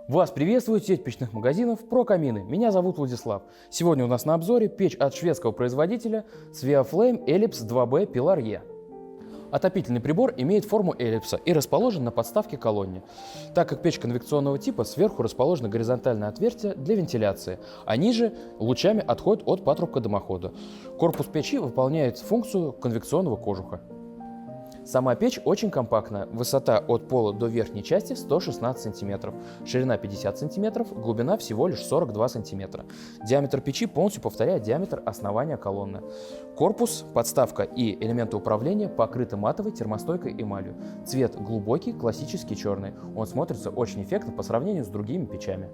Вас приветствует сеть печных магазинов «Про Камины». Меня зовут Владислав. Сегодня у нас на обзоре печь от шведского производителя Sveaflame Ellipse 2B Pilar E. Отопительный прибор имеет форму эллипса и расположен на подставке колонне. Так как печь конвекционного типа, сверху расположено горизонтальное отверстие для вентиляции, а ниже лучами отходит от патрубка дымохода. Корпус печи выполняет функцию конвекционного кожуха. Сама печь очень компактная, высота от пола до верхней части 116 см, ширина 50 см, глубина всего лишь 42 см. Диаметр печи полностью повторяет диаметр основания колонны. Корпус, подставка и элементы управления покрыты матовой термостойкой эмалью. Цвет глубокий, классический черный. Он смотрится очень эффектно по сравнению с другими печами.